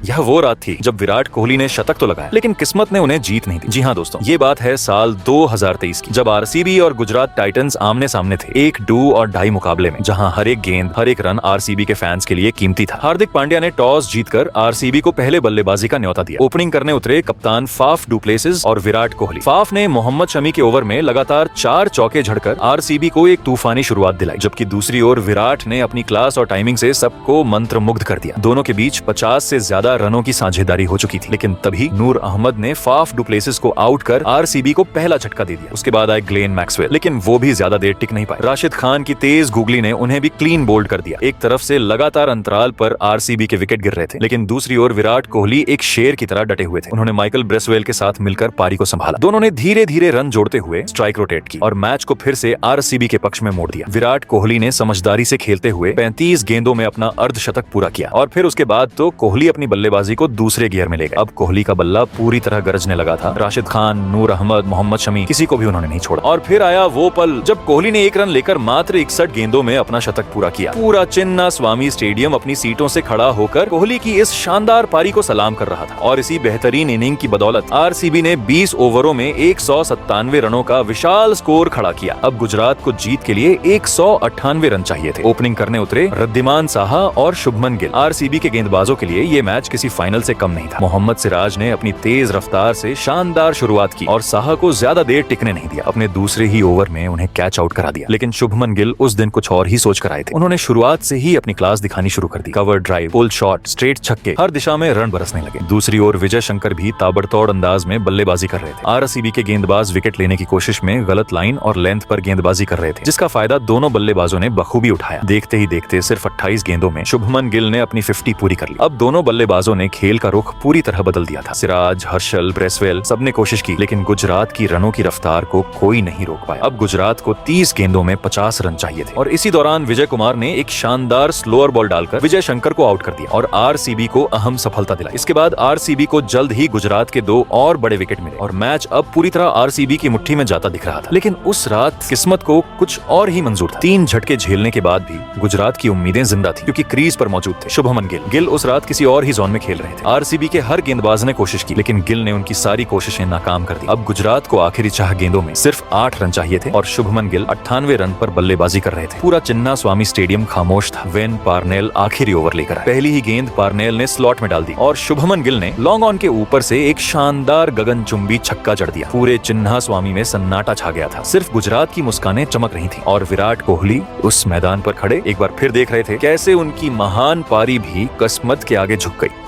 यह वो रात थी जब विराट कोहली ने शतक तो लगाया, लेकिन किस्मत ने उन्हें जीत नहीं दी। जी हाँ दोस्तों, ये बात है साल 2023 की, जब आरसीबी और गुजरात टाइटंस आमने सामने थे एक डू और डाई मुकाबले में, जहां हर एक गेंद, हर एक रन आरसीबी के फैंस के लिए कीमती था। हार्दिक पांड्या ने टॉस जीतकर आरसीबी को पहले बल्लेबाजी का न्योता दिया। ओपनिंग करने उतरे कप्तान फाफ डू प्लेसिस और विराट कोहली। फाफ ने मोहम्मद शमी के ओवर में लगातार 4 चौके झड़कर आरसीबी को एक तूफानी शुरुआत दिलाई, जबकि दूसरी ओर विराट ने अपनी क्लास और टाइमिंग से सबको मंत्रमुग्ध कर दिया। दोनों के बीच 50 से ज्यादा रनों की साझेदारी हो चुकी थी, लेकिन तभी नूर अहमद ने फाफ डू प्लेसिस को आउट कर आरसीबी को पहला झटका दे दिया। उसके बाद आए ग्लेन मैक्सवेल, लेकिन वो भी ज्यादा देर टिक नहीं पाए। राशिद खान की तेज गुगली ने उन्हें भी क्लीन बोल्ड कर दिया। एक तरफ से लगातार अंतराल पर आरसीबी के विकेट गिर रहे थे, लेकिन दूसरी ओर विराट कोहली एक शेर की तरह डटे हुए थे। उन्होंने माइकल ब्रेसवेल के साथ मिलकर पारी को संभाला। दोनों ने धीरे धीरे रन जोड़ते हुए स्ट्राइक रोटेट की और मैच को फिर से आरसीबी के पक्ष में मोड़ दिया। विराट कोहली ने समझदारी से खेलते हुए 35 गेंदों में अपना अर्धशतक पूरा किया और फिर उसके बाद तो कोहली अपनी बल्लेबाजी को दूसरे गियर में ले गए। अब कोहली का बल्ला पूरी तरह गरजने लगा था। राशिद खान, नूर अहमद, मोहम्मद शमी, किसी को भी उन्होंने नहीं छोड़ा। और फिर आया वो पल जब कोहली ने एक रन लेकर मात्र 61 गेंदों में अपना शतक पूरा किया। पूरा चिन्ना स्वामी स्टेडियम अपनी सीटों से खड़ा होकर कोहली की इस शानदार पारी को सलाम कर रहा था और इसी बेहतरीन इनिंग की बदौलत आरसीबी ने 20 ओवरों में 197 रनों का विशाल स्कोर खड़ा किया। अब गुजरात को जीत के लिए 198 रन चाहिए थे। ओपनिंग करने उतरे रिद्धिमान साहा और शुभमन गिल। आरसीबी के गेंदबाजों के लिए ये मैच किसी फाइनल से कम नहीं था। मोहम्मद सिराज ने अपनी तेज रफ्तार से शानदार शुरुआत की और साहा को ज्यादा देर टिकने नहीं दिया। अपने दूसरे ही ओवर में उन्हें कैच आउट करा दिया, लेकिन शुभमन गिल उस दिन कुछ और ही सोच कर आए थे। उन्होंने शुरुआत से ही अपनी क्लास दिखानी शुरू कर दी। Cover drive, pull shot, straight छक्के, हर दिशा में रन बरसने लगे। दूसरी ओर विजय शंकर भी ताबड़तोड़ अंदाज में बल्लेबाजी कर रहे थे। आरसीबी के गेंदबाज विकेट लेने की कोशिश में गलत लाइन और लेंथ पर गेंदबाजी कर रहे थे, जिसका फायदा दोनों बल्लेबाजों ने बखूबी उठाया। देखते ही देखते सिर्फ 28 गेंदों में शुभमन गिल ने अपनी 50 पूरी कर ली। अब दोनों बल्लेबाजों ने खेल का रुख पूरी तरह बदल दिया था। सिराज, हर्षल, ब्रेसवेल सबने कोशिश की, लेकिन गुजरात की रनों की रफ्तार को कोई नहीं रोक पाया। अब गुजरात को 30 गेंदों में 50 रन चाहिए थे और इसी दौरान विजय कुमार ने एक शानदार स्लोअर बॉल डालकर विजय शंकर को आउट कर दिया और आरसीबी को अहम सफलता दिलाई। इसके बाद आरसीबी को जल्द ही गुजरात के 2 और बड़े विकेट मिले और मैच अब पूरी तरह आरसीबी की मुट्ठी में जाता दिख रहा था। लेकिन उस रात किस्मत को कुछ और ही मंजूर था। 3 झटके झेलने के बाद भी गुजरात की उम्मीदें जिंदा थी, क्योंकि क्रीज पर मौजूद थे शुभमन गिल उस रात किसी और ही जोन में खेल रहे थे। आरसीबी के हर गेंदबाज ने कोशिश की, लेकिन गिल ने उनकी सारी कोशिशें नाकाम कर दी। अब गुजरात को आखिरी चाह गेंदों में सिर्फ 8 रन चाहिए थे और शुभमन गिल 98 रन पर बल्लेबाजी कर रहे थे। पूरा चिन्ना स्वामी स्टेडियम खामोश था। वेन पार्नेल आखिरी ओवर लेकर आए। पहली ही गेंद पार्नेल ने स्लॉट में डाल दी और शुभमन गिल ने लॉन्ग ऑन के ऊपर से एक शानदार गगनचुंबी छक्का जड़ दिया। पूरे चिन्ना स्वामी में सन्नाटा छा गया था। सिर्फ गुजरात की मुस्कानें चमक रही थी और विराट कोहली उस मैदान पर खड़े एक बार फिर देख रहे थे कैसे उनकी महान पारी भी किस्मत के आगे झुक गई।